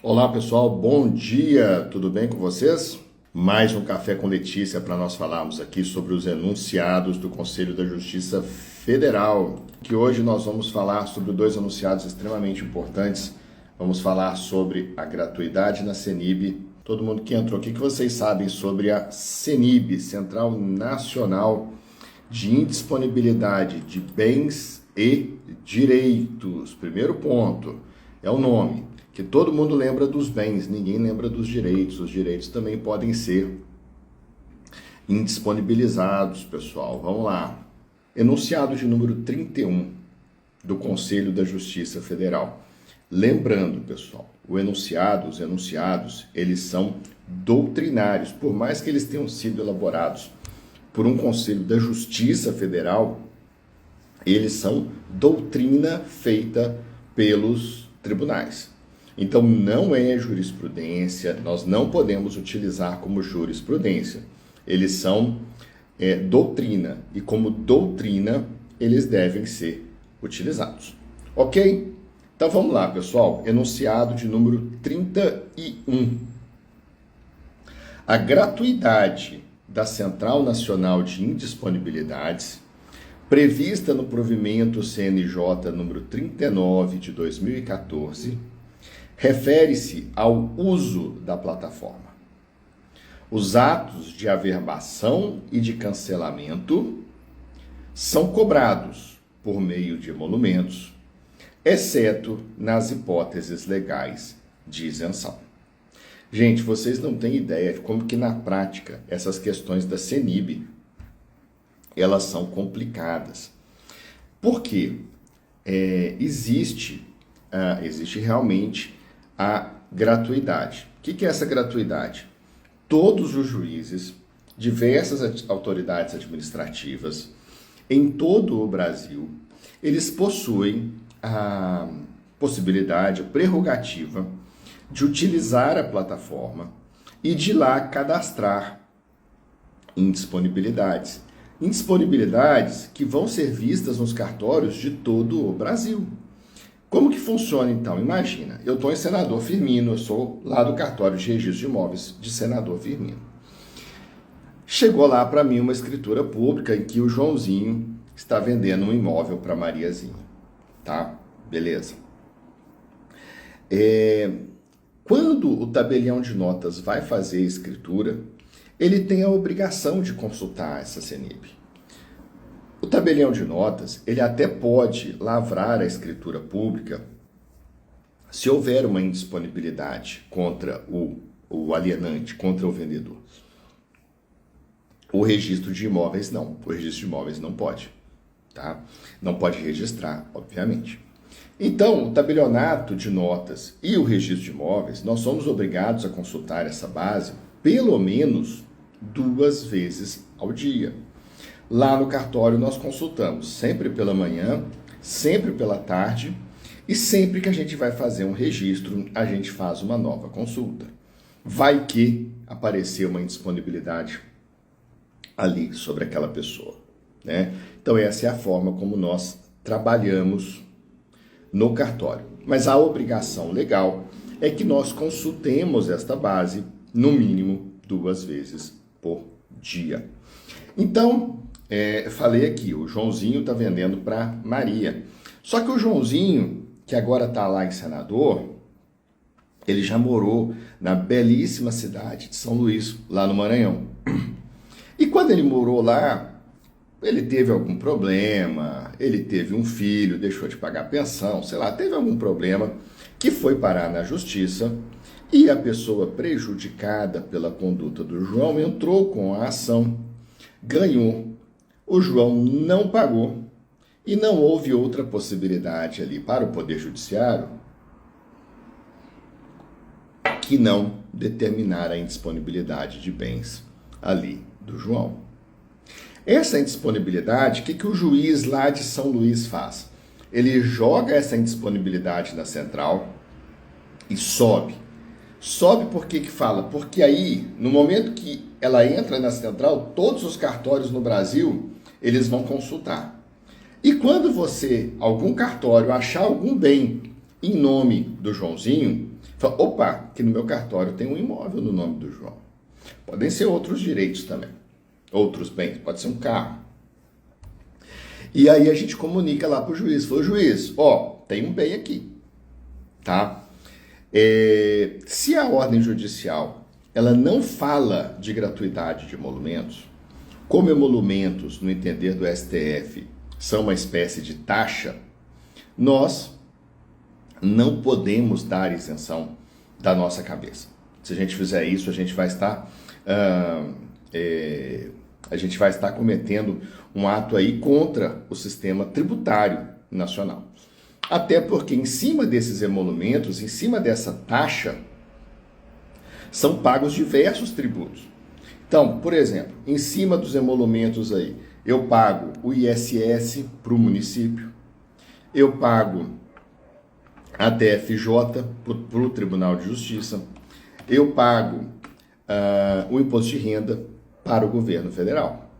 Olá pessoal, bom dia, tudo bem com vocês? Mais um Café com Letícia para nós falarmos aqui sobre os enunciados do Conselho da Justiça Federal, que hoje nós vamos falar sobre dois enunciados extremamente importantes. Vamos falar sobre a gratuidade na CENIB. Todo mundo que entrou aqui, que vocês sabem sobre a CENIB, Central Nacional de Indisponibilidade de Bens e Direitos. Primeiro ponto é o nome, que todo mundo lembra dos bens, ninguém lembra dos direitos. Os direitos também podem ser indisponibilizados, pessoal. Vamos lá. Enunciado de número 31 do Conselho da Justiça Federal. Lembrando, pessoal, os enunciados, eles são doutrinários, por mais que eles tenham sido elaborados por um Conselho da Justiça Federal, eles são doutrina feita pelos tribunais. Então não é jurisprudência, nós não podemos utilizar como jurisprudência. Eles são doutrina, e como doutrina eles devem ser utilizados. Ok? Então vamos lá, pessoal. Enunciado de número 31. A gratuidade da Central Nacional de Indisponibilidades, prevista no provimento CNJ número 39 de 2014, refere-se ao uso da plataforma. Os atos de averbação e de cancelamento são cobrados por meio de emolumentos, exceto nas hipóteses legais de isenção. Gente, vocês não têm ideia de como que na prática essas questões da CENIB, elas são complicadas. Por quê? Existe realmente a gratuidade. O que é essa gratuidade? Todos os juízes, diversas autoridades administrativas, em todo o Brasil, eles possuem a possibilidade, a prerrogativa de utilizar a plataforma e de lá cadastrar indisponibilidades. Indisponibilidades que vão ser vistas nos cartórios de todo o Brasil. Como que funciona então? Imagina, eu estou em Senador Firmino, eu sou lá do cartório de registro de imóveis de Senador Firmino. Chegou lá para mim uma escritura pública em que o Joãozinho está vendendo um imóvel para Mariazinha, tá? Beleza. Quando o tabelião de notas vai fazer a escritura, ele tem a obrigação de consultar essa CENIB. O tabelião de notas, ele até pode lavrar a escritura pública se houver uma indisponibilidade contra o alienante, contra o vendedor. O registro de imóveis não. O registro de imóveis não pode, tá? Não pode registrar, obviamente. Então, o tabelionato de notas e o registro de imóveis, nós somos obrigados a consultar essa base pelo menos 2 vezes ao dia. Lá no cartório nós consultamos sempre pela manhã, sempre pela tarde e sempre que a gente vai fazer um registro, a gente faz uma nova consulta. Vai que apareceu uma indisponibilidade ali sobre aquela pessoa, né? Então essa é a forma como nós trabalhamos no cartório. Mas a obrigação legal é que nós consultemos esta base no mínimo 2 vezes por dia. Então, falei aqui, o Joãozinho está vendendo para Maria. Só que o Joãozinho, que agora está lá em Senador, ele já morou na belíssima cidade de São Luís, lá no Maranhão. E quando ele morou lá, ele teve algum problema, ele teve um filho, deixou de pagar pensão, sei lá, teve algum problema que foi parar na justiça e a pessoa prejudicada pela conduta do João entrou com a ação, ganhou. O João não pagou e não houve outra possibilidade ali para o Poder Judiciário que não determinar a indisponibilidade de bens ali do João. Essa indisponibilidade, o que o juiz lá de São Luís faz? Ele joga essa indisponibilidade na central e sobe. Sobe por que fala? Porque aí, no momento que ela entra na central, todos os cartórios no Brasil, eles vão consultar. E quando algum cartório, achar algum bem em nome do Joãozinho, Fala, opa, que no meu cartório tem um imóvel no nome do João. Podem ser outros direitos também, outros bens, pode ser um carro. E aí a gente comunica lá para o juiz, fala, juiz, ó, tem um bem aqui, tá? Se a ordem judicial ela não fala de gratuidade de emolumentos, como emolumentos, no entender do STF, são uma espécie de taxa, nós não podemos dar isenção da nossa cabeça. Se a gente fizer isso, a gente vai estar cometendo um ato aí contra o sistema tributário nacional. Até porque em cima desses emolumentos, em cima dessa taxa, são pagos diversos tributos. Então, por exemplo, em cima dos emolumentos aí, eu pago o ISS para o município, eu pago a TFJ para o Tribunal de Justiça, eu pago o imposto de renda para o governo federal.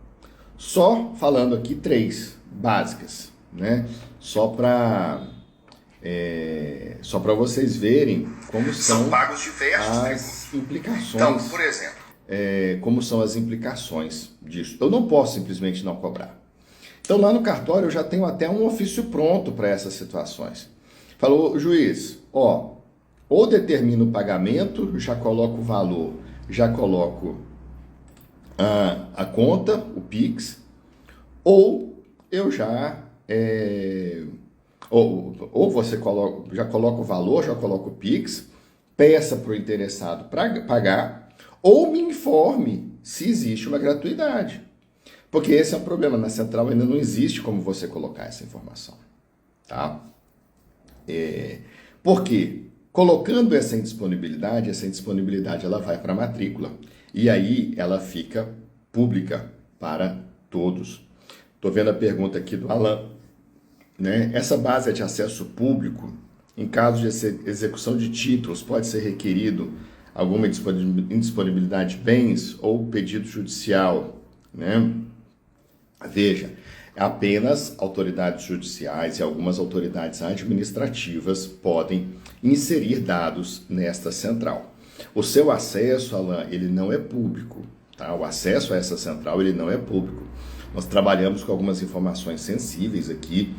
Só falando aqui 3 básicas, né? Só para vocês verem como são pagos diversos as implicações. Então, por exemplo, como são as implicações disso. Eu não posso simplesmente não cobrar. Então, lá no cartório eu já tenho até um ofício pronto para essas situações. Falou, juiz, ó, ou determino o pagamento, já coloco o valor, já coloco a conta, o Pix, ou eu já ou você já coloca o valor, já coloca o Pix, peça para o interessado para pagar, ou me informe se existe uma gratuidade. Porque esse é um problema, na central ainda não existe como você colocar essa informação. Tá? Por quê? Colocando essa indisponibilidade ela vai para a matrícula. E aí ela fica pública para todos. Estou vendo a pergunta aqui do Alan. Né? Essa base é de acesso público, em caso de execução de títulos, pode ser requerido alguma indisponibilidade de bens ou pedido judicial. Né? Veja, apenas autoridades judiciais e algumas autoridades administrativas podem inserir dados nesta central. O seu acesso, Alan, ele não é público. Tá? O acesso a essa central ele não é público. Nós trabalhamos com algumas informações sensíveis aqui.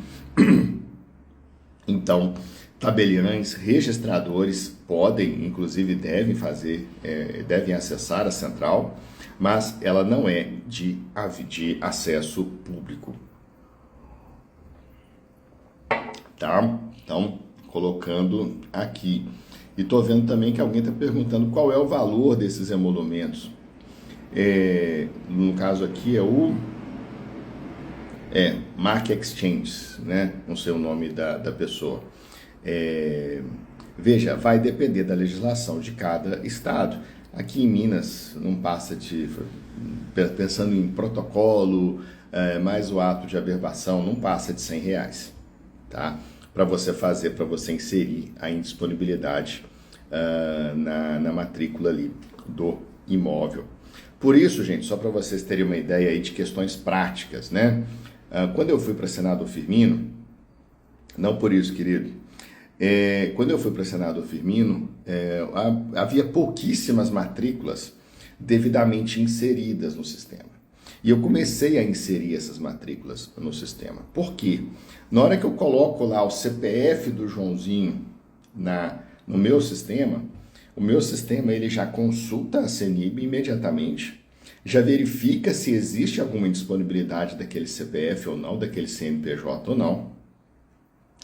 Então, tabeliães, registradores podem, inclusive devem acessar a central, mas ela não é de acesso público. Tá? Então, colocando aqui. E estou vendo também que alguém está perguntando qual é o valor desses emolumentos. No caso aqui é o Mark Exchange, né? Não sei o nome da pessoa. Veja, vai depender da legislação de cada estado. Aqui em Minas, não passa de... Pensando em protocolo, mais o ato de averbação, não passa de R$100, tá? Para você inserir a indisponibilidade na matrícula ali do imóvel. Por isso, gente, só para vocês terem uma ideia aí de questões práticas, né? Quando eu fui para Senador Firmino, não por isso, querido, quando eu fui para Senador Firmino, havia pouquíssimas matrículas devidamente inseridas no sistema. E eu comecei a inserir essas matrículas no sistema. Por quê? Na hora que eu coloco lá o CPF do Joãozinho no meu sistema, o meu sistema ele já consulta a CENIB imediatamente, já verifica se existe alguma indisponibilidade daquele CPF ou não, daquele CNPJ ou não,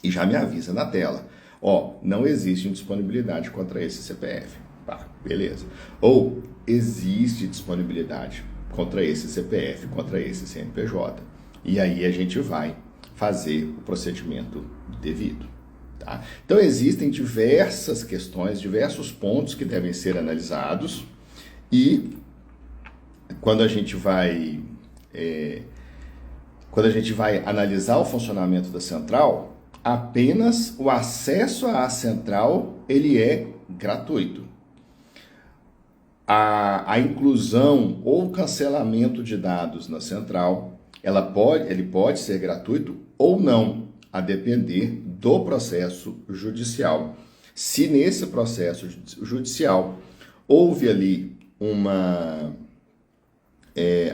e já me avisa na tela. Ó, não existe indisponibilidade contra esse CPF. Pá, beleza. Ou existe disponibilidade contra esse CPF, contra esse CNPJ. E aí a gente vai fazer o procedimento devido. Tá? Então existem diversas questões, diversos pontos que devem ser analisados e quando a gente vai analisar o funcionamento da central, apenas o acesso à central ele é gratuito. A inclusão ou cancelamento de dados na central, ele pode ser gratuito ou não, a depender do processo judicial. Se nesse processo judicial houve ali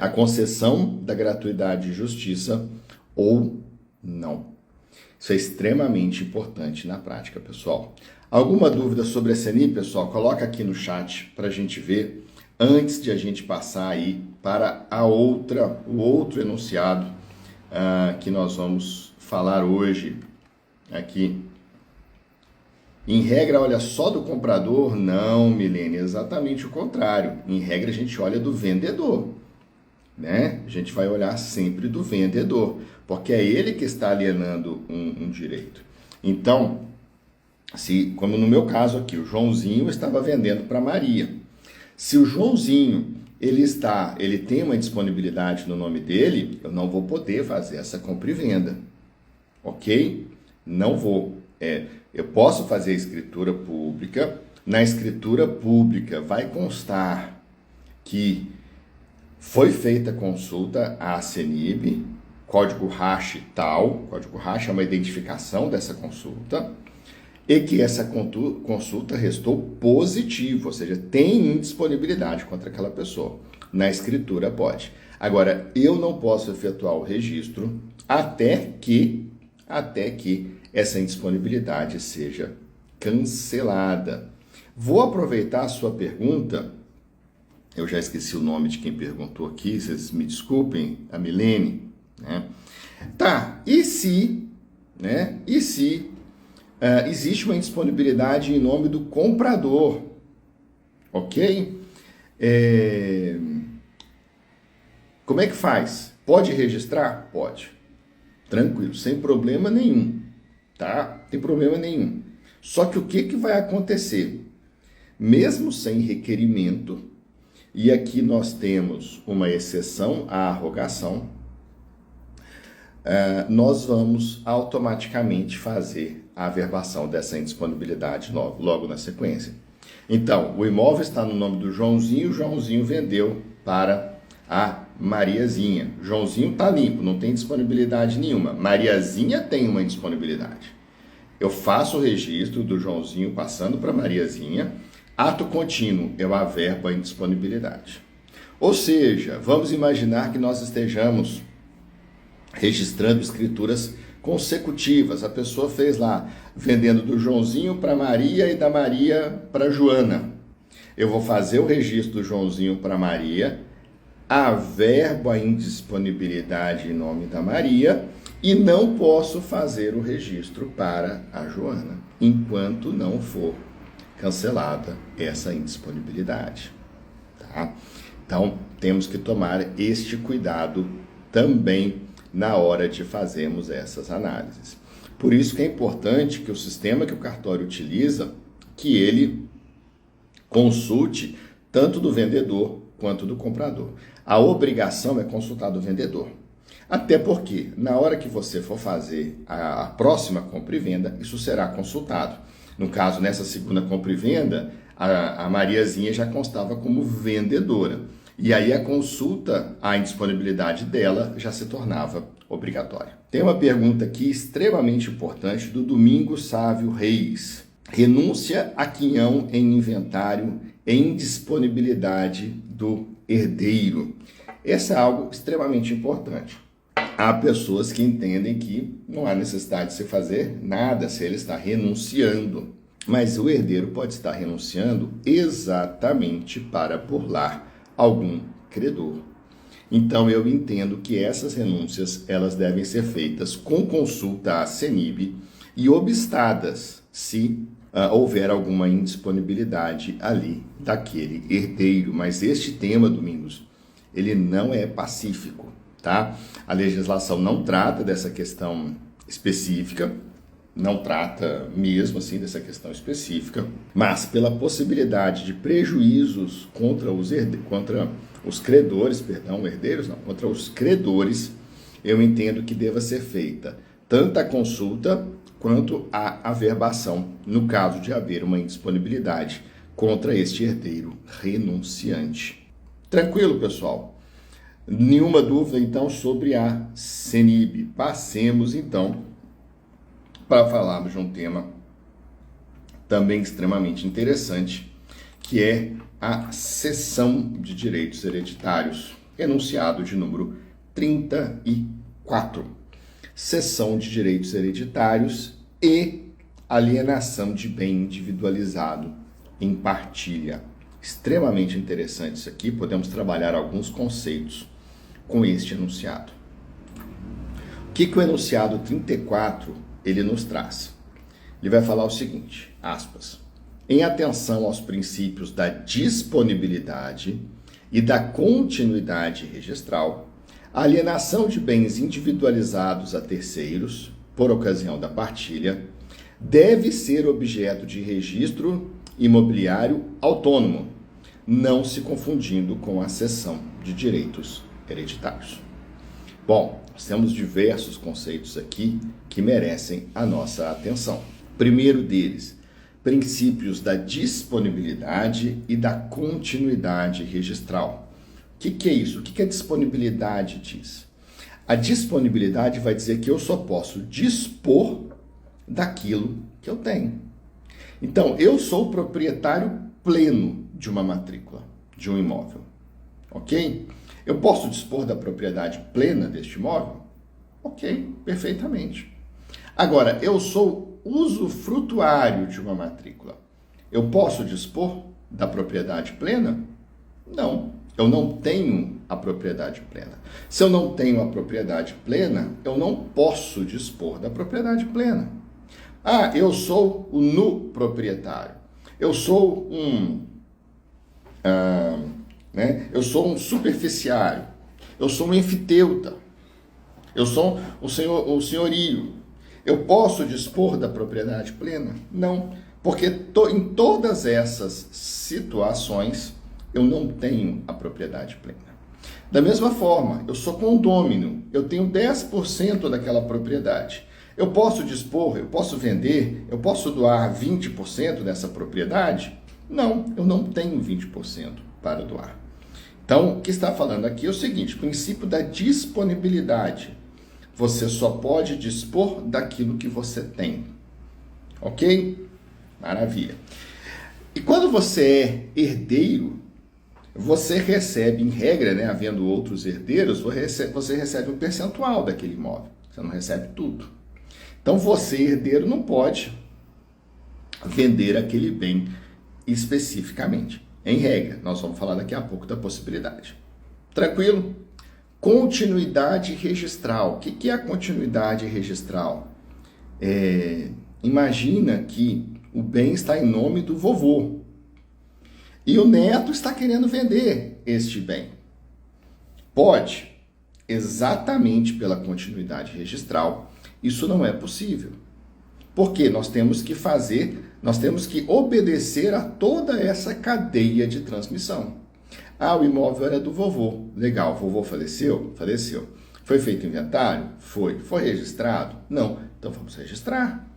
a concessão da gratuidade de justiça ou não. Isso é extremamente importante na prática, pessoal. Alguma dúvida sobre a CNIP, pessoal? Coloca aqui no chat para a gente ver, antes de a gente passar aí para o outro enunciado que nós vamos falar hoje aqui. Em regra, olha só do comprador? Não, Milene, exatamente o contrário. Em regra, a gente olha do vendedor, né? A gente vai olhar sempre do vendedor, porque é ele que está alienando um direito. Então, como no meu caso aqui, o Joãozinho estava vendendo para Maria. Se o Joãozinho ele tem uma disponibilidade no nome dele, eu não vou poder fazer essa compra e venda, ok? Não vou. Eu posso fazer a escritura pública. Na escritura pública vai constar que foi feita consulta à CENIB, código RACH tal, código RACH é uma identificação dessa consulta, e que essa consulta restou positiva, ou seja, tem indisponibilidade contra aquela pessoa. Na escritura pode. Agora, eu não posso efetuar o registro até que essa indisponibilidade seja cancelada. Vou aproveitar a sua pergunta. Eu já esqueci o nome de quem perguntou aqui, vocês me desculpem, a Milene, né? Tá, e se existe uma indisponibilidade em nome do comprador, ok? Como é que faz? Pode registrar? Pode. Tranquilo, sem problema nenhum, tá? Sem problema nenhum. Só que o que vai acontecer? Mesmo sem requerimento, e aqui nós temos uma exceção à arrogação, nós vamos automaticamente fazer a averbação dessa indisponibilidade logo na sequência. Então, o imóvel está no nome do Joãozinho, o Joãozinho vendeu para a Mariazinha. Joãozinho está limpo, não tem disponibilidade nenhuma. Mariazinha tem uma indisponibilidade. Eu faço o registro do Joãozinho passando para Mariazinha. Ato contínuo, eu averbo a indisponibilidade. Ou seja, vamos imaginar que nós estejamos registrando escrituras consecutivas. A pessoa fez lá, vendendo do Joãozinho para Maria e da Maria para Joana. Eu vou fazer o registro do Joãozinho para Maria, averbo a indisponibilidade em nome da Maria e não posso fazer o registro para a Joana, enquanto não for cancelada essa indisponibilidade, tá? Então, temos que tomar este cuidado também na hora de fazermos essas análises. Por isso que é importante que o sistema que o cartório utiliza, que ele consulte tanto do vendedor quanto do comprador. A obrigação é consultar do vendedor. Até porque, na hora que você for fazer a próxima compra e venda, isso será consultado. No caso, nessa segunda compra e venda, a Mariazinha já constava como vendedora. E aí a consulta, a indisponibilidade dela já se tornava obrigatória. Tem uma pergunta aqui extremamente importante do Domingos Sávio Reis. Renúncia a quinhão em inventário em indisponibilidade do herdeiro. Essa é algo extremamente importante. Há pessoas que entendem que não há necessidade de se fazer nada se ele está renunciando. Mas o herdeiro pode estar renunciando exatamente para burlar algum credor. Então eu entendo que essas renúncias elas devem ser feitas com consulta à CENIB e obstadas se houver alguma indisponibilidade ali daquele herdeiro. Mas este tema, Domingos, ele não é pacífico, tá? A legislação não trata dessa questão específica, não trata mesmo assim dessa questão específica, mas pela possibilidade de prejuízos contra os credores, contra os credores, eu entendo que deva ser feita tanto a consulta quanto a averbação, no caso de haver uma indisponibilidade contra este herdeiro renunciante. Tranquilo, pessoal? Nenhuma dúvida, então, sobre a CENIB. Passemos, então, para falarmos de um tema também extremamente interessante, que é a cessão de direitos hereditários, enunciado de número 34. Cessão de direitos hereditários e alienação de bem individualizado em partilha. Extremamente interessante isso aqui, podemos trabalhar alguns conceitos com este enunciado. O que o enunciado 34 ele nos traz? Ele vai falar o seguinte, aspas, em atenção aos princípios da disponibilidade e da continuidade registral, a alienação de bens individualizados a terceiros, por ocasião da partilha, deve ser objeto de registro imobiliário autônomo, não se confundindo com a cessão de direitos hereditários. Bom, nós temos diversos conceitos aqui que merecem a nossa atenção. Primeiro deles, princípios da disponibilidade e da continuidade registral. O que é isso? O que a disponibilidade diz? A disponibilidade vai dizer que eu só posso dispor daquilo que eu tenho. Então, eu sou o proprietário pleno de uma matrícula, de um imóvel, ok? Eu posso dispor da propriedade plena deste imóvel? Ok, perfeitamente. Agora, eu sou usufrutuário de uma matrícula. Eu posso dispor da propriedade plena? Não, eu não tenho a propriedade plena. Se eu não tenho a propriedade plena, eu não posso dispor da propriedade plena. Ah, eu sou o nu proprietário. Eu sou eu sou um superficiário. Eu sou um enfiteuta. Eu sou o senhorio. Eu posso dispor da propriedade plena? Não, porque em todas essas situações eu não tenho a propriedade plena. Da mesma forma, eu sou condômino, eu tenho 10% daquela propriedade. Eu posso dispor, eu posso vender, eu posso doar 20% dessa propriedade? Não, eu não tenho 20% para doar. Então, o que está falando aqui é o seguinte, princípio da disponibilidade. Você só pode dispor daquilo que você tem. Ok? Maravilha. E quando você é herdeiro, você recebe, em regra, né, havendo outros herdeiros, você recebe um percentual daquele imóvel. Você não recebe tudo. Então, você, herdeiro, não pode vender aquele bem especificamente. Em regra, nós vamos falar daqui a pouco da possibilidade. Tranquilo? Continuidade registral. O que é a continuidade registral? Imagina que o bem está em nome do vovô e o neto está querendo vender este bem. Pode, exatamente pela continuidade registral, isso não é possível. Porque nós temos que obedecer a toda essa cadeia de transmissão. Ah, o imóvel era do vovô. Legal, o vovô faleceu? Faleceu. Foi feito inventário? Foi. Foi registrado? Não. Então vamos registrar.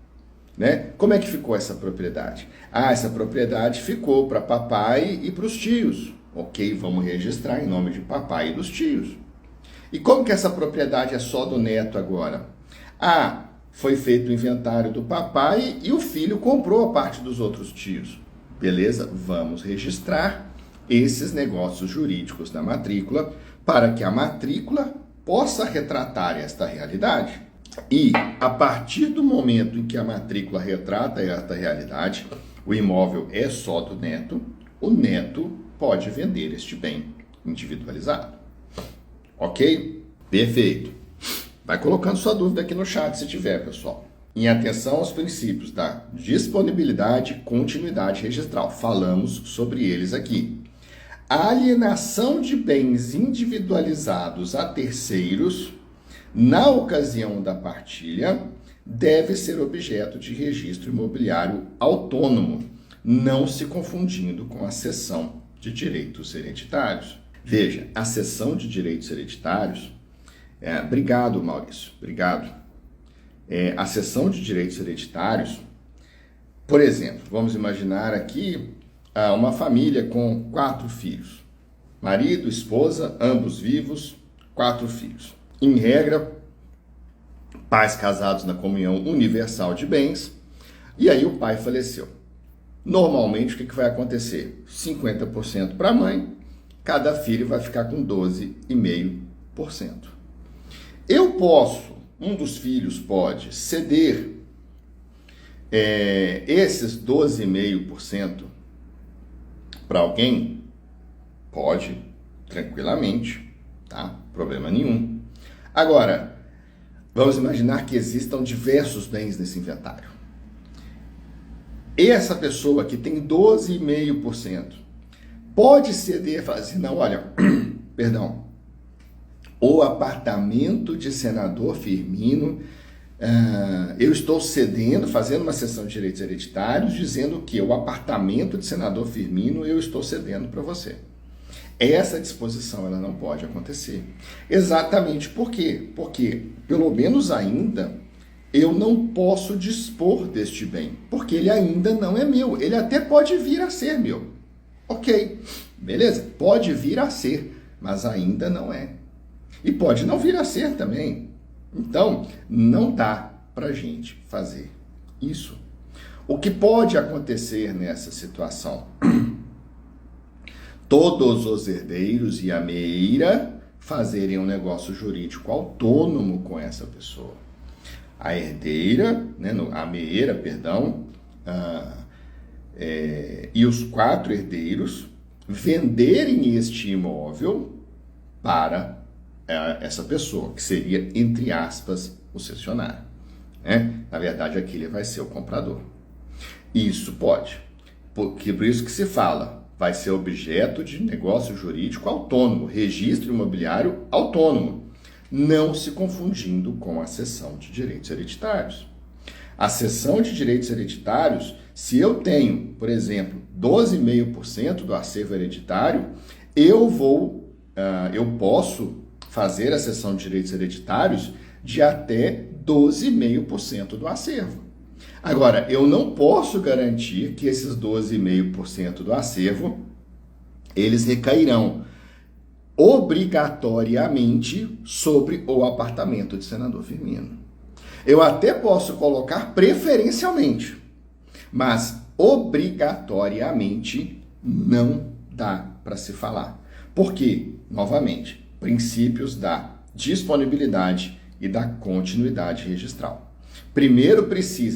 Né? Como é que ficou essa propriedade? Ah, essa propriedade ficou para papai e para os tios. Ok, vamos registrar em nome de papai e dos tios. E como que essa propriedade é só do neto agora? Ah, foi feito o inventário do papai e o filho comprou a parte dos outros tios. Beleza? Vamos registrar esses negócios jurídicos da matrícula para que a matrícula possa retratar esta realidade. E, a partir do momento em que a matrícula retrata esta realidade, o imóvel é só do neto, o neto pode vender este bem individualizado. Ok? Perfeito. Vai colocando sua dúvida aqui no chat se tiver, pessoal. Em atenção aos princípios da disponibilidade e continuidade registral. Falamos sobre eles aqui. A alienação de bens individualizados a terceiros, na ocasião da partilha, deve ser objeto de registro imobiliário autônomo, não se confundindo com a cessão de direitos hereditários. Veja, a cessão de direitos hereditários... obrigado, Maurício, obrigado. A cessão de direitos hereditários, por exemplo, vamos imaginar aqui uma família com 4 filhos. Marido, esposa, ambos vivos, 4 filhos. Em regra, pais casados na comunhão universal de bens, e aí o pai faleceu. Normalmente, o que vai acontecer? 50% para a mãe, cada filho vai ficar com 12,5%. Um dos filhos pode ceder esses 12,5% para alguém? Pode, tranquilamente, tá? Problema nenhum. Agora, vamos imaginar que existam diversos bens nesse inventário. Essa pessoa que tem 12,5% pode ceder e falar assim, não, olha, perdão, o apartamento de senador Firmino, eu estou cedendo, fazendo uma cessão de direitos hereditários, dizendo que o apartamento de senador Firmino eu estou cedendo para você. Essa disposição ela não pode acontecer. Exatamente por quê? Porque, pelo menos ainda, eu não posso dispor deste bem, porque ele ainda não é meu. Ele até pode vir a ser meu. Ok, beleza, pode vir a ser, mas ainda não é. E pode não vir a ser também. Então, não dá para gente fazer isso. O que pode acontecer nessa situação? Todos os herdeiros e a meeira fazerem um negócio jurídico autônomo com essa pessoa. A herdeira, né, a meeira, perdão, e os 4 herdeiros venderem este imóvel para essa pessoa, que seria, entre aspas, o cessionário. Né? Na verdade, aquele vai ser o comprador. Isso pode. Por isso que se fala, vai ser objeto de negócio jurídico autônomo, registro imobiliário autônomo, não se confundindo com a cessão de direitos hereditários. A cessão de direitos hereditários, se eu tenho, por exemplo, 12,5% do acervo hereditário, eu posso fazer a cessão de direitos hereditários de até 12,5% do acervo. Agora, eu não posso garantir que esses 12,5% do acervo, eles recairão obrigatoriamente sobre o apartamento de senador Firmino. Eu até posso colocar preferencialmente, mas obrigatoriamente não dá para se falar. Por quê? Novamente, princípios da disponibilidade e da continuidade registral. Primeiro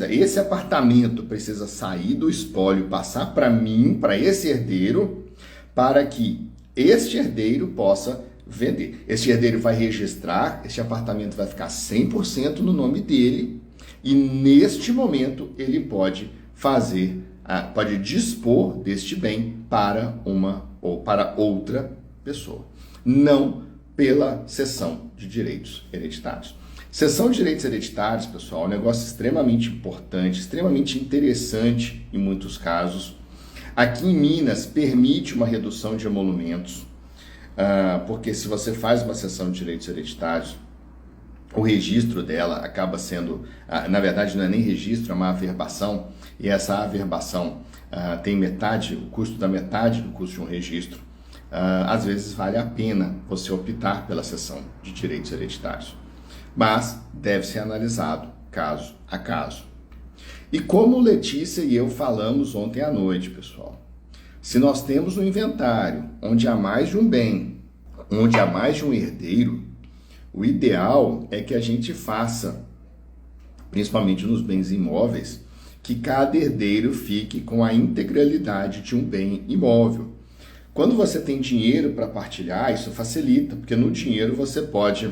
esse apartamento precisa sair do espólio, passar para mim, para esse herdeiro, para que este herdeiro possa vender. Este herdeiro vai registrar, este apartamento vai ficar 100% no nome dele e neste momento ele pode pode dispor deste bem para uma ou para outra pessoa, não pela cessão de direitos hereditários. Cessão de direitos hereditários, pessoal, é um negócio extremamente importante, extremamente interessante em muitos casos. Aqui em Minas, permite uma redução de emolumentos, porque se você faz uma cessão de direitos hereditários, o registro dela acaba sendo, na verdade não é nem registro, é uma averbação, e essa averbação tem o custo da metade do custo de um registro. Às vezes vale a pena você optar pela cessão de direitos hereditários, mas deve ser analisado caso a caso. E como Letícia e eu falamos ontem à noite, pessoal, se nós temos um inventário onde há mais de um bem, onde há mais de um herdeiro, o ideal é que a gente faça, principalmente nos bens imóveis, que cada herdeiro fique com a integralidade de um bem imóvel. Quando você tem dinheiro para partilhar, isso facilita, porque no dinheiro você pode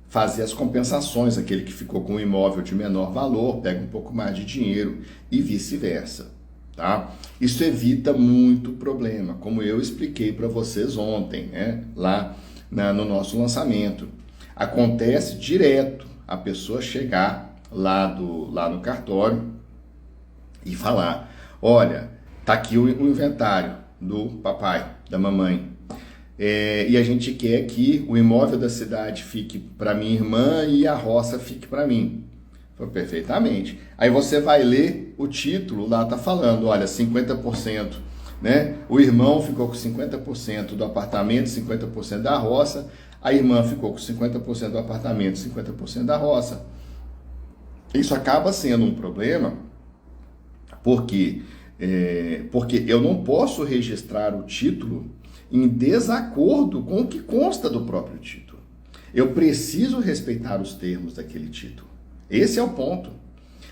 fazer as compensações, aquele que ficou com um imóvel de menor valor, pega um pouco mais de dinheiro e vice-versa, tá? Isso evita muito problema, como eu expliquei para vocês ontem, né? Lá no nosso lançamento. Acontece direto a pessoa chegar lá no cartório e falar, olha, tá aqui o inventário do papai, da mamãe, e a gente quer que o imóvel da cidade fique para minha irmã e a roça fique para mim. Foi perfeitamente. Aí você vai ler o título, lá tá falando, olha, 50%, né? O irmão ficou com 50% do apartamento, 50% da roça, a irmã ficou com 50% do apartamento, 50% da roça. Isso acaba sendo um problema porque, porque eu não posso registrar o título em desacordo com o que consta do próprio título. Eu preciso respeitar os termos daquele título. Esse é o ponto.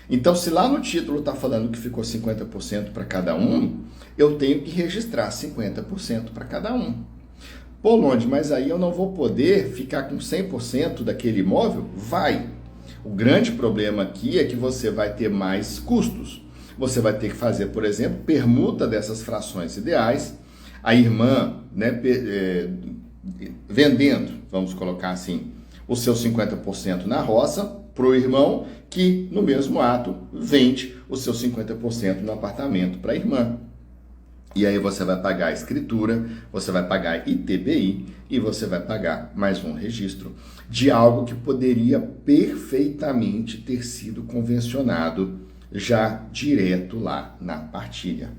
Então, se lá no título está falando que ficou 50% para cada um, eu tenho que registrar 50% para cada um. Pô, Londe, mas aí eu não vou poder ficar com 100% daquele imóvel? Vai. O grande problema aqui é que você vai ter mais custos. Você vai ter que fazer, por exemplo, permuta dessas frações ideais. A irmã, né, vendendo, vamos colocar assim, o seu 50% na roça para o irmão, que no mesmo ato vende o seu 50% no apartamento para a irmã. E aí você vai pagar a escritura, você vai pagar ITBI e você vai pagar mais um registro de algo que poderia perfeitamente ter sido convencionado já direto lá na partilha.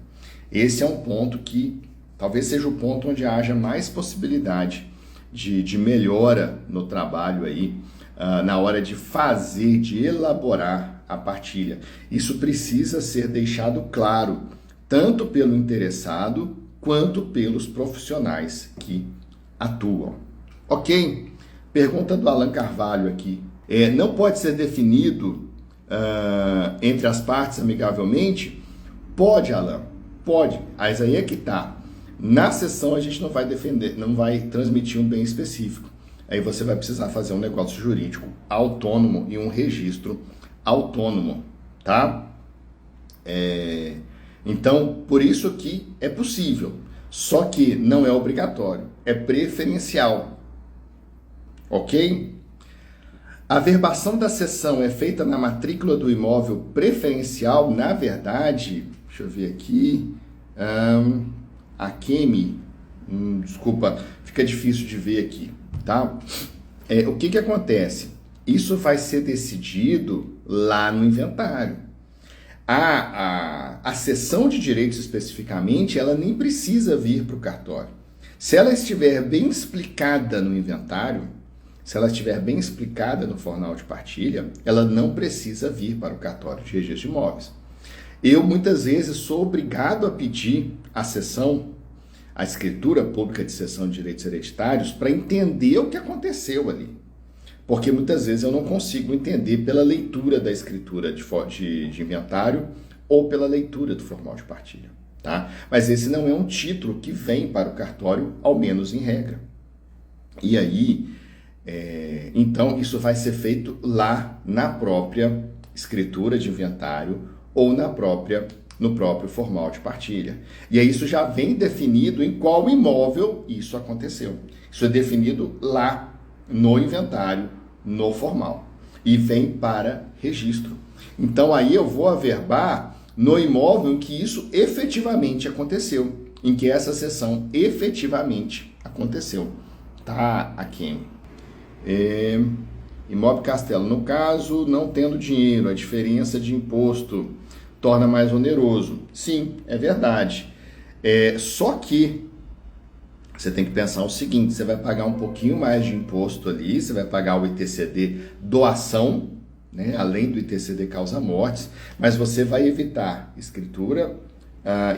Esse é um ponto que talvez seja o ponto onde haja mais possibilidade de melhora no trabalho aí, na hora de fazer, de elaborar a partilha. Isso precisa ser deixado claro, tanto pelo interessado, quanto pelos profissionais que atuam. Ok? Pergunta do Alan Carvalho aqui. Não pode ser definido entre as partes amigavelmente? Pode, Alan, pode. Mas aí é que tá. Na sessão a gente não vai defender, não vai transmitir um bem específico. Aí você vai precisar fazer um negócio jurídico autônomo e um registro autônomo, tá? Então, por isso que é possível, só que não é obrigatório, é preferencial, ok? A verbação da cessão é feita na matrícula do imóvel preferencial, na verdade, deixa eu ver aqui, a Kemi, desculpa, fica difícil de ver aqui, tá? O que acontece? Isso vai ser decidido lá no inventário. A cessão de direitos especificamente, ela nem precisa vir para o cartório. Se ela estiver bem explicada no inventário, se ela estiver bem explicada no formal de partilha, ela não precisa vir para o cartório de registro de imóveis. Eu, muitas vezes, sou obrigado a pedir a cessão, a escritura pública de cessão de direitos hereditários, para entender o que aconteceu ali. Porque muitas vezes eu não consigo entender pela leitura da escritura de inventário ou pela leitura do formal de partilha, tá? Mas esse não é um título que vem para o cartório, ao menos em regra. E aí, então, isso vai ser feito lá na própria escritura de inventário ou no próprio formal de partilha. E aí isso já vem definido em qual imóvel isso aconteceu. Isso é definido lá no inventário, no formal. E vem para registro. Então aí eu vou averbar no imóvel em que isso efetivamente aconteceu, em que essa cessão efetivamente aconteceu. Tá, aqui. Imóvel Castelo. No caso, não tendo dinheiro, a diferença de imposto torna mais oneroso. Sim, é verdade. Só que você tem que pensar o seguinte, você vai pagar um pouquinho mais de imposto ali, você vai pagar o ITCD doação, né, além do ITCD causa-mortes, mas você vai evitar escritura,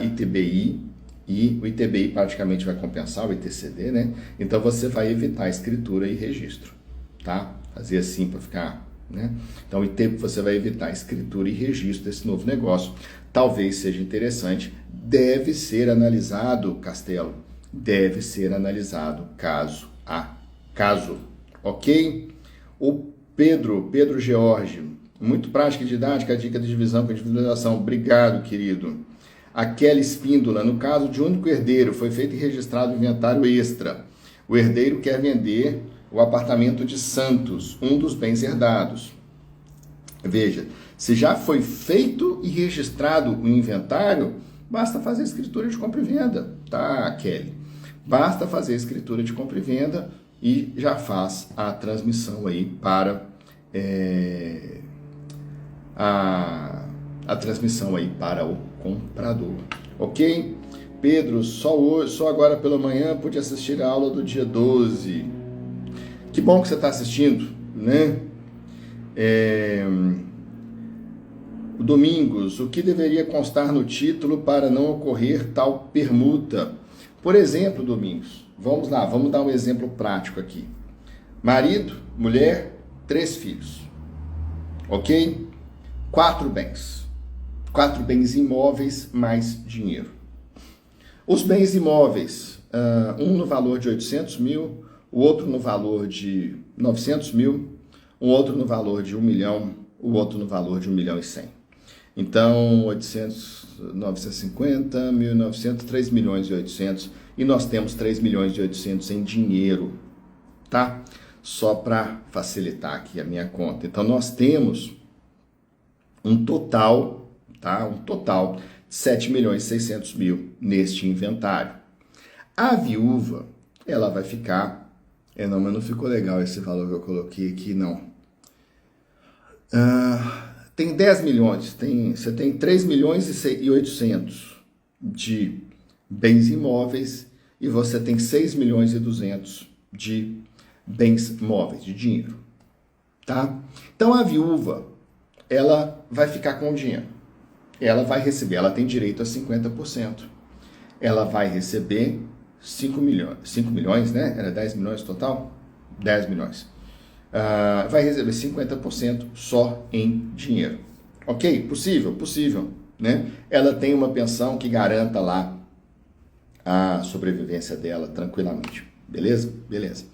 ITBI, e o ITBI praticamente vai compensar o ITCD, né? Então você vai evitar escritura e registro, tá? Fazer assim para ficar, né? Então você vai evitar escritura e registro desse novo negócio. Talvez seja interessante, deve ser analisado, Castelo, deve ser analisado caso a caso, ok? O Pedro George, muito prática e didática a dica de divisão com individualização. Obrigado, querido. A Kelly Espíndola, no caso de único herdeiro, foi feito e registrado inventário extra. O herdeiro quer vender o apartamento de Santos, um dos bens herdados. Veja, se já foi feito e registrado o inventário, basta fazer a escritura de compra e venda, tá, Kelly? Basta fazer a escritura de compra e venda e já faz a transmissão aí para a transmissão aí para o comprador, ok? Pedro, só agora pela manhã pude assistir a aula do dia 12. Que bom que você está assistindo, né? Domingos, o que deveria constar no título para não ocorrer tal permuta? Por exemplo, Domingos, vamos lá, vamos dar um exemplo prático aqui. Marido, mulher, 3 filhos, ok? 4 bens. 4 bens imóveis mais dinheiro. Os bens imóveis, um no valor de 800 mil, o outro no valor de 900 mil, um outro no valor de 1 milhão, o outro no valor de 1 milhão e 100. Então, 800, 950, 1.900, 3 milhões e 800, e nós temos 3 milhões e 800 em dinheiro, tá? Só para facilitar aqui a minha conta. Então, nós temos um total, tá? Um total de 7 milhões e 600 mil neste inventário. A viúva, ela vai ficar... não, mas não ficou legal esse valor que eu coloquei aqui, não. Tem 10 milhões, você tem 3 milhões e 800 de bens imóveis e você tem 6 milhões e 200 de bens móveis, de dinheiro, tá? Então a viúva, ela vai ficar com o dinheiro, ela vai receber, ela tem direito a 50%, ela vai receber 5 milhões, né? Era 10 milhões total? 10 milhões. Vai receber 50% só em dinheiro. Ok? Possível? Possível. Né? Ela tem uma pensão que garanta lá a sobrevivência dela tranquilamente. Beleza? Beleza.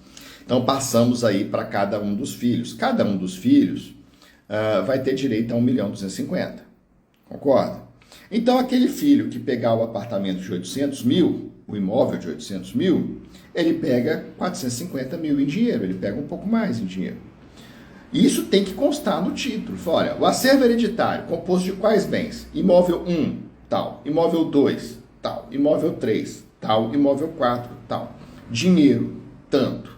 Então passamos aí para cada um dos filhos. Cada um dos filhos vai ter direito a 1.250.000. Concorda? Então aquele filho que pegar o apartamento de 800 mil, o imóvel de 800 mil, ele pega 450 mil em dinheiro, ele pega um pouco mais em dinheiro. E isso tem que constar no título. Olha, o acervo hereditário, composto de quais bens? Imóvel 1, tal. Imóvel 2, tal. Imóvel 3, tal. Imóvel 4, tal. Dinheiro, tanto.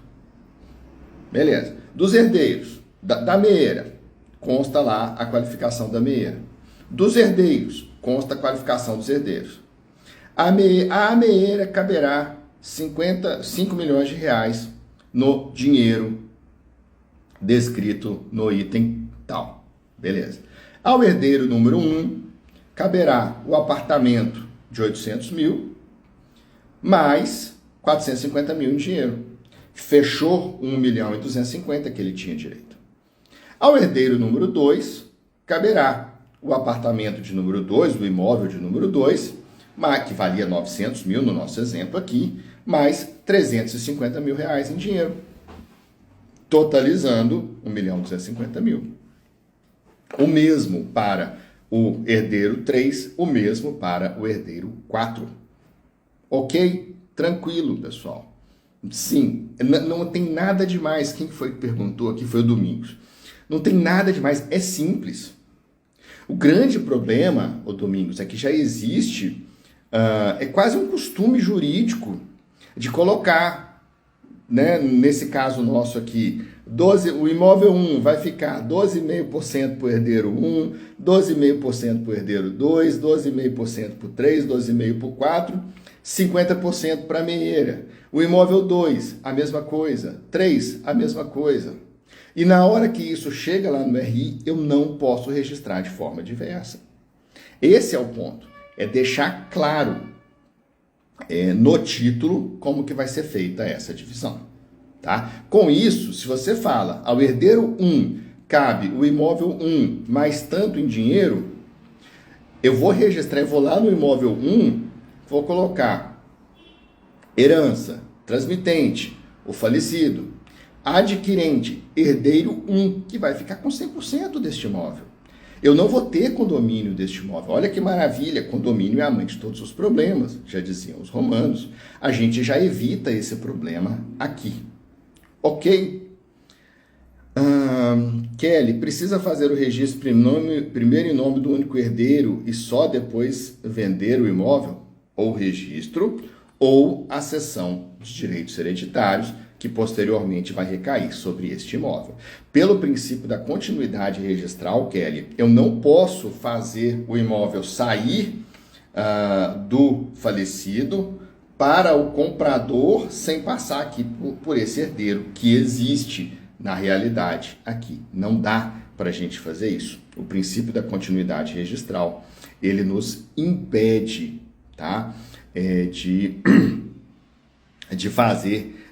Beleza. Dos herdeiros, da meeira, consta lá a qualificação da meeira. Dos herdeiros, consta a qualificação dos herdeiros. A meeira caberá 5 milhões de reais no dinheiro descrito no item tal. Beleza. Ao herdeiro número 1, caberá o apartamento de 800 mil, mais 450 mil em dinheiro. Fechou 1.250.000 que ele tinha direito. Ao herdeiro número 2, caberá o apartamento de número 2, o imóvel de número 2, que valia 900 mil no nosso exemplo aqui, mais 350 mil reais em dinheiro, totalizando 1.250.000. O mesmo para o herdeiro 3, o mesmo para o herdeiro 4. Ok? Tranquilo, pessoal. Sim, não tem nada demais. Quem foi que perguntou aqui foi o Domingos. Não tem nada demais, é simples. O grande problema, o Domingos, é que já existe, é quase um costume jurídico de colocar, né, nesse caso nosso aqui, o imóvel 1 vai ficar 12,5% para o herdeiro 1, 12,5% para o herdeiro 2, 12,5% para o 3, 12,5% para o 4, 50% para a meieira. O imóvel 2, a mesma coisa. 3, a mesma coisa. E na hora que isso chega lá no RI, eu não posso registrar de forma diversa. Esse é o ponto. É deixar claro no título como que vai ser feita essa divisão. Tá? Com isso, se você fala ao herdeiro 1 cabe o imóvel 1 mais tanto em dinheiro, eu vou registrar, eu vou lá no imóvel 1, vou colocar herança, transmitente, o falecido, adquirente, herdeiro 1, que vai ficar com 100% deste imóvel. Eu não vou ter condomínio deste imóvel. Olha que maravilha, condomínio é a mãe de todos os problemas, já diziam os romanos. A gente já evita esse problema aqui. Ok? Kelly, precisa fazer o registro primeiro em nome do único herdeiro e só depois vender o imóvel? Ou registro, ou a cessão de direitos hereditários, que posteriormente vai recair sobre este imóvel. Pelo princípio da continuidade registral, Kelly, eu não posso fazer o imóvel sair do falecido para o comprador sem passar aqui por esse herdeiro, que existe na realidade aqui. Não dá para a gente fazer isso. O princípio da continuidade registral, ele nos impede, tá?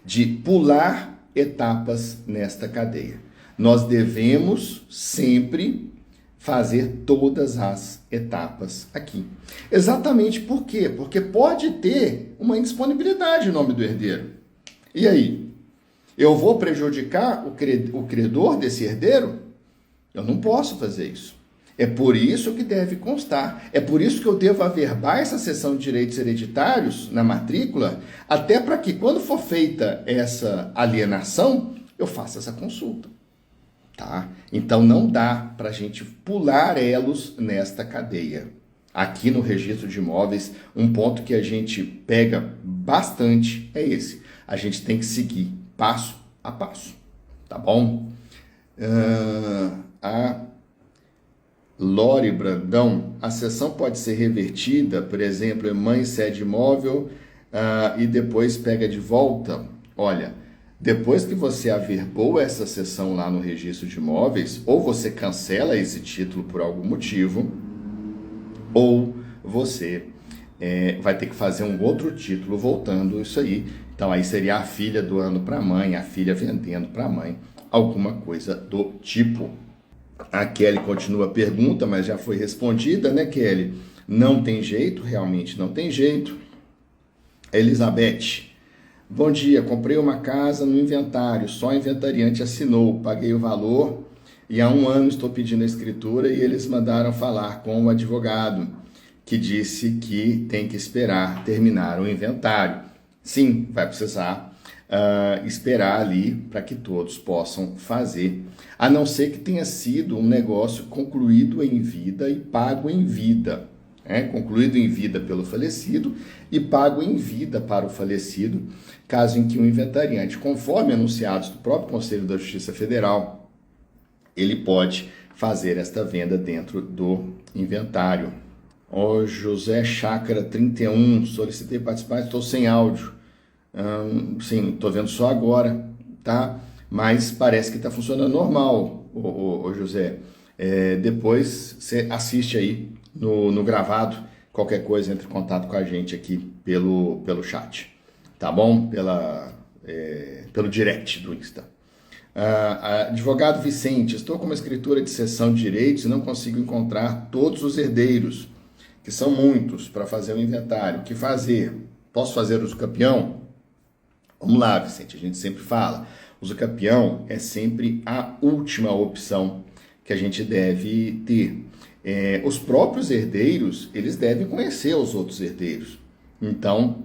De pular etapas nesta cadeia. Nós devemos sempre fazer todas as etapas aqui. Exatamente por quê? Porque pode ter uma indisponibilidade em nome do herdeiro. E aí? Eu vou prejudicar o credor desse herdeiro? Eu não posso fazer isso. É por isso que deve constar. É por isso que eu devo averbar essa cessão de direitos hereditários na matrícula, até para que, quando for feita essa alienação, eu faça essa consulta. Tá? Então, não dá para a gente pular elos nesta cadeia. Aqui no registro de imóveis, um ponto que a gente pega bastante é esse. A gente tem que seguir passo a passo. Tá bom? A Lore Brandão, a cessão pode ser revertida, por exemplo, mãe cede imóvel e depois pega de volta. Olha, depois que você averbou essa cessão lá no registro de imóveis, ou você cancela esse título por algum motivo, ou você vai ter que fazer um outro título voltando isso aí. Então aí seria a filha doando para a mãe, a filha vendendo para a mãe, alguma coisa do tipo. A Kelly continua a pergunta, mas já foi respondida, né, Kelly? Não tem jeito, realmente não tem jeito. Elizabeth, bom dia, comprei uma casa no inventário, só o inventariante assinou, paguei o valor e há 1 ano estou pedindo a escritura e eles mandaram falar com o advogado, que disse que tem que esperar terminar o inventário. Sim, vai precisar esperar ali para que todos possam fazer, a não ser que tenha sido um negócio concluído em vida e pago em vida, concluído em vida pelo falecido e pago em vida para o falecido, caso em que o inventariante, conforme anunciados do próprio Conselho da Justiça Federal, ele pode fazer esta venda dentro do inventário. Ó, José Chácara 31, solicitei participar, estou sem áudio. Sim, estou vendo só agora, tá? Mas parece que está funcionando normal, o José. Depois você assiste aí no gravado, qualquer coisa, entre em contato com a gente aqui pelo chat, tá bom? Pelo direct do Insta. Advogado Vicente, estou com uma escritura de cessão de direitos e não consigo encontrar todos os herdeiros, que são muitos, para fazer o inventário. O que fazer? Posso fazer uso capião? Vamos lá, Vicente, a gente sempre fala, uso capião é sempre a última opção que a gente deve ter. Os próprios herdeiros, eles devem conhecer os outros herdeiros. Então,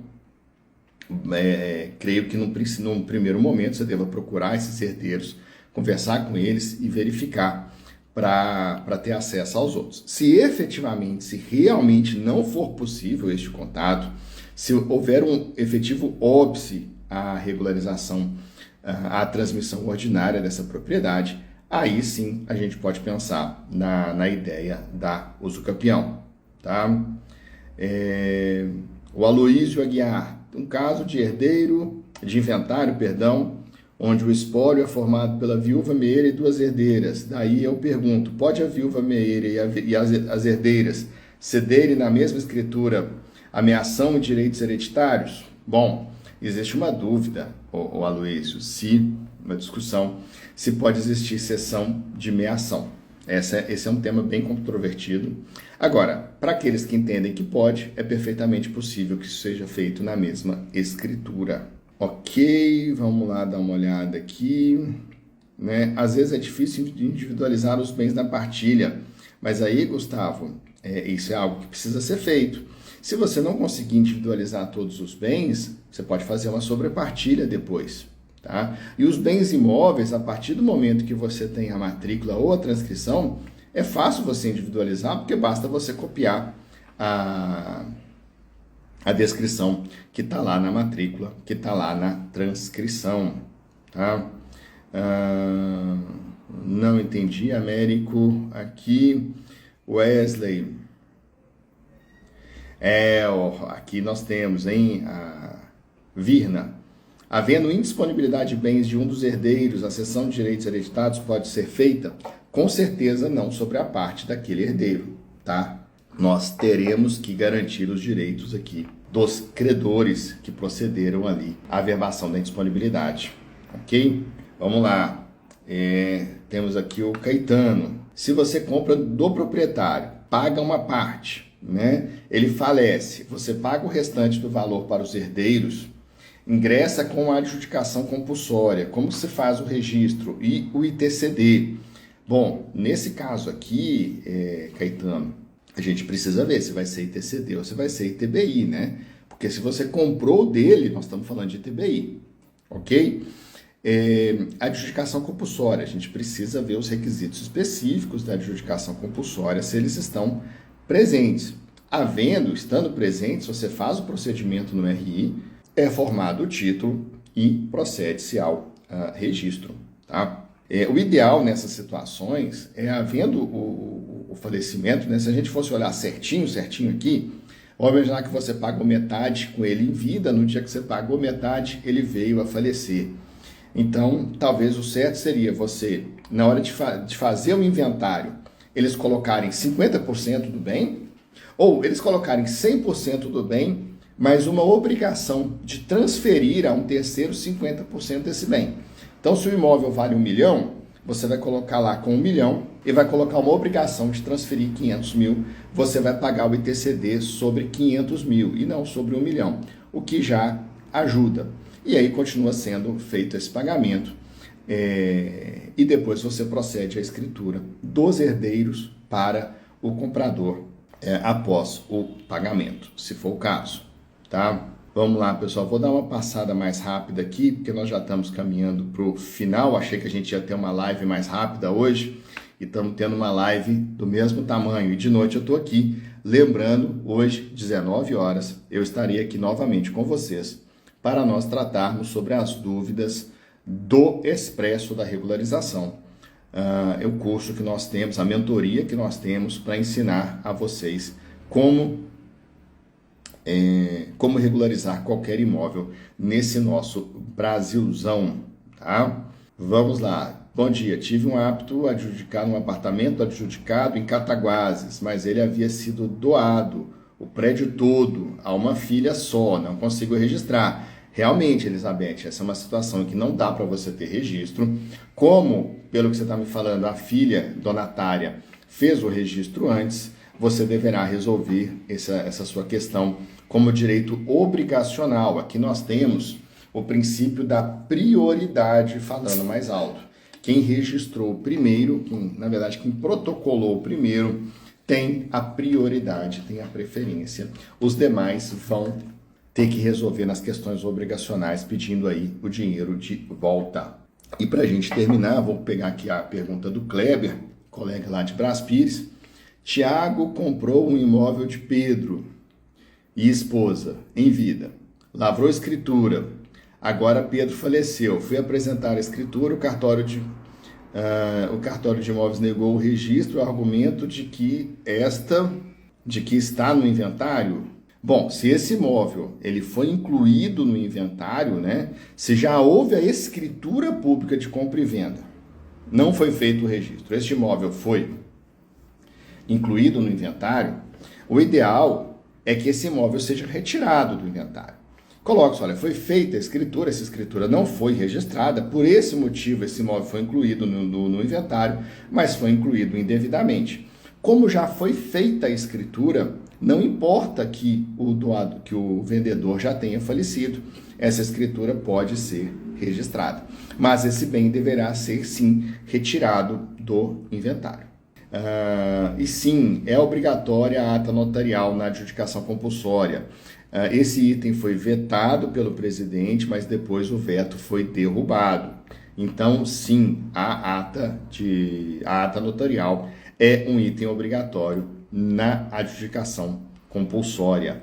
creio que num primeiro momento você deva procurar esses herdeiros, conversar com eles e verificar para ter acesso aos outros. Se efetivamente, se realmente não for possível este contato, se houver um efetivo óbice à regularização, à transmissão ordinária dessa propriedade, aí sim a gente pode pensar na ideia da uso capião, tá? O Aloísio Aguiar, um caso de inventário, onde o espólio é formado pela viúva meeira e 2 herdeiras. Daí eu pergunto, pode a viúva meeira e as herdeiras cederem na mesma escritura ameação e direitos hereditários? Bom, existe uma dúvida, o Aloísio, uma discussão, se pode existir cessão de meação. Esse é um tema bem controvertido. Agora, para aqueles que entendem que pode, é perfeitamente possível que isso seja feito na mesma escritura. Ok, vamos lá dar uma olhada aqui. Às vezes é difícil individualizar os bens na partilha, mas aí, Gustavo, isso é algo que precisa ser feito. Se você não conseguir individualizar todos os bens, você pode fazer uma sobrepartilha depois, tá? E os bens imóveis, a partir do momento que você tem a matrícula ou a transcrição, é fácil você individualizar, porque basta você copiar a descrição que está lá na matrícula, que está lá na transcrição, tá? Não entendi, Américo, aqui, Wesley. Aqui nós temos, a Virna. Havendo indisponibilidade de bens de um dos herdeiros, a cessão de direitos hereditários pode ser feita? Com certeza não sobre a parte daquele herdeiro, tá? Nós teremos que garantir os direitos aqui dos credores que procederam ali à averbação da indisponibilidade, ok? Vamos lá, temos aqui o Caetano. Se você compra do proprietário, paga uma parte, né? Ele falece, você paga o restante do valor para os herdeiros, ingressa com a adjudicação compulsória. Como se faz o registro e o ITCD? Bom, nesse caso aqui, Caetano, a gente precisa ver se vai ser ITCD ou se vai ser ITBI, né? Porque se você comprou dele, nós estamos falando de ITBI, ok? Adjudicação compulsória, a gente precisa ver os requisitos específicos da adjudicação compulsória, se eles estão presentes. Estando presentes, você faz o procedimento no RI, é formado o título e procede-se ao registro, tá? O ideal nessas situações é, havendo o falecimento, né? Se a gente fosse olhar certinho aqui, vamos imaginar que você pagou metade com ele em vida, no dia que você pagou metade, ele veio a falecer. Então, talvez o certo seria você, na hora de fazer o inventário, eles colocarem 50% do bem, ou eles colocarem 100% do bem, mas uma obrigação de transferir a um terceiro 50% desse bem. Então, se o imóvel vale 1 milhão, você vai colocar lá com 1 milhão e vai colocar uma obrigação de transferir 500 mil. Você vai pagar o ITCD sobre 500 mil e não sobre 1 milhão, o que já ajuda. E aí continua sendo feito esse pagamento. E depois você procede à escritura dos herdeiros para o comprador após o pagamento, se for o caso, tá? Vamos lá, pessoal, vou dar uma passada mais rápida aqui, porque nós já estamos caminhando para o final. Achei que a gente ia ter uma live mais rápida hoje, e estamos tendo uma live do mesmo tamanho. E de noite eu estou aqui, lembrando, hoje, 19 horas, eu estarei aqui novamente com vocês, para nós tratarmos sobre as dúvidas do Expresso da Regularização. É o curso que nós temos, a mentoria que nós temos para ensinar a vocês como regularizar qualquer imóvel nesse nosso Brasilzão, tá? Vamos lá. Bom dia, tive um hábito adjudicado, um apartamento adjudicado em Cataguases, mas ele havia sido doado, o prédio todo, a uma filha só, não consigo registrar. Realmente, Elizabeth, essa é uma situação que não dá para você ter registro. Como, pelo que você está me falando, a filha donatária fez o registro antes, você deverá resolver essa sua questão como direito obrigacional. Aqui nós temos o princípio da prioridade falando mais alto. Quem registrou primeiro, quem protocolou primeiro, tem a prioridade, tem a preferência. Os demais vão ter que resolver nas questões obrigacionais, pedindo aí o dinheiro de volta. E para a gente terminar, vou pegar aqui a pergunta do Kleber, colega lá de Brás Pires. Tiago comprou um imóvel de Pedro e esposa em vida. Lavrou escritura. Agora Pedro faleceu. Fui apresentar a escritura, o cartório de imóveis negou o registro, o argumento de que está no inventário. Bom, se esse imóvel ele foi incluído no inventário, né? Se já houve a escritura pública de compra e venda, não foi feito o registro, este imóvel foi incluído no inventário, o ideal é que esse imóvel seja retirado do inventário. Coloque-se, olha, foi feita a escritura, essa escritura não foi registrada, por esse motivo esse imóvel foi incluído no inventário, mas foi incluído indevidamente. Como já foi feita a escritura, não importa que o vendedor já tenha falecido, essa escritura pode ser registrada. Mas esse bem deverá ser, sim, retirado do inventário. E sim, é obrigatória a ata notarial na adjudicação compulsória. Esse item foi vetado pelo presidente, mas depois o veto foi derrubado. Então, sim, a ata notarial é um item obrigatório na adjudicação compulsória.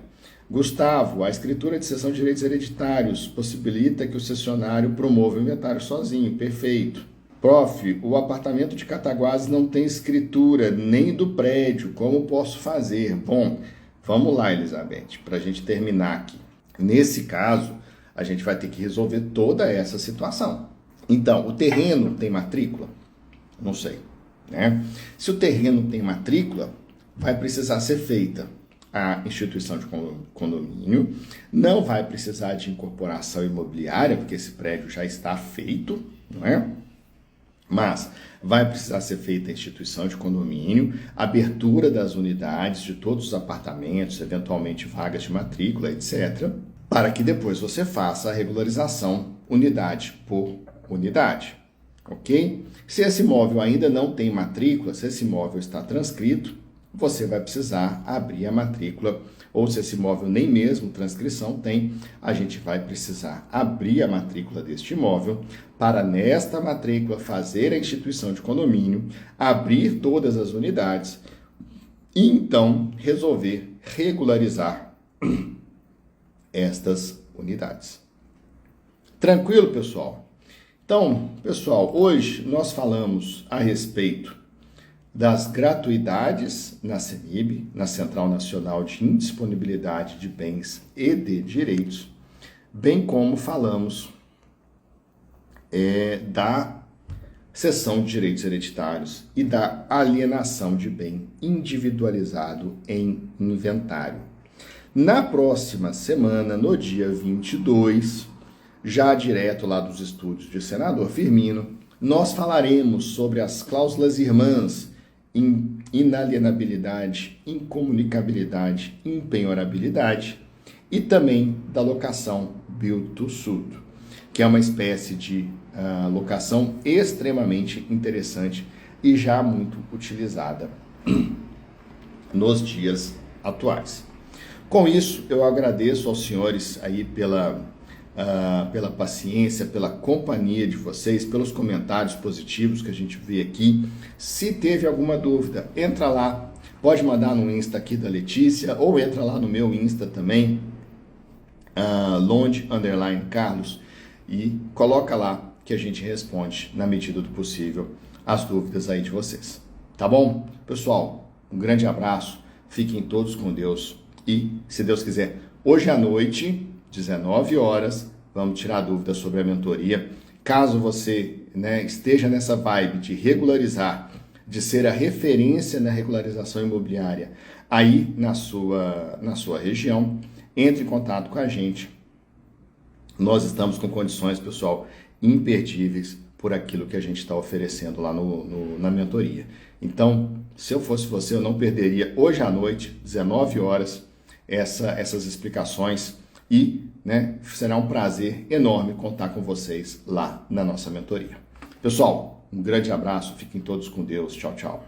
Gustavo, a escritura de cessão de direitos hereditários possibilita que o cessionário promova o inventário sozinho. Perfeito. Prof, o apartamento de Cataguases não tem escritura nem do prédio. Como posso fazer? Bom, vamos lá, Elizabeth, para a gente terminar aqui. Nesse caso, a gente vai ter que resolver toda essa situação. Então, o terreno tem matrícula? Não sei. né? Se o terreno tem matrícula, vai precisar ser feita a instituição de condomínio, não vai precisar de incorporação imobiliária, porque esse prédio já está feito, não é? Mas vai precisar ser feita a instituição de condomínio, abertura das unidades de todos os apartamentos, eventualmente vagas de matrícula, etc., para que depois você faça a regularização unidade por unidade, ok? Se esse imóvel ainda não tem matrícula, se esse imóvel está transcrito, você vai precisar abrir a matrícula, ou se esse imóvel nem mesmo transcrição tem, a gente vai precisar abrir a matrícula deste imóvel para, nesta matrícula, fazer a instituição de condomínio, abrir todas as unidades e, então, resolver regularizar estas unidades. Tranquilo, pessoal? Então, pessoal, hoje nós falamos a respeito das gratuidades na CENIB, na Central Nacional de Indisponibilidade de Bens e de Direitos, bem como falamos da cessão de direitos hereditários e da alienação de bem individualizado em inventário. Na próxima semana, no dia 22, já direto lá dos estúdios de Senador Firmino, nós falaremos sobre as cláusulas irmãs, inalienabilidade, incomunicabilidade, impenhorabilidade e também da locação build to suit, que é uma espécie de locação extremamente interessante e já muito utilizada nos dias atuais. Com isso, eu agradeço aos senhores aí pela paciência, pela companhia de vocês, pelos comentários positivos que a gente vê aqui. Se teve alguma dúvida, entra lá, pode mandar no Insta aqui da Letícia, ou entra lá no meu Insta também, Londe_Carlos, e coloca lá que a gente responde, na medida do possível, as dúvidas aí de vocês. Tá bom? Pessoal, um grande abraço, fiquem todos com Deus, e, se Deus quiser, hoje à noite, 19 horas, vamos tirar dúvidas sobre a mentoria. Caso você esteja nessa vibe de regularizar, de ser a referência na regularização imobiliária aí na sua região, entre em contato com a gente. Nós estamos com condições, pessoal, imperdíveis por aquilo que a gente está oferecendo lá na mentoria. Então, se eu fosse você, eu não perderia hoje à noite, 19 horas, essas explicações. E será um prazer enorme contar com vocês lá na nossa mentoria. Pessoal, um grande abraço, fiquem todos com Deus. Tchau, tchau.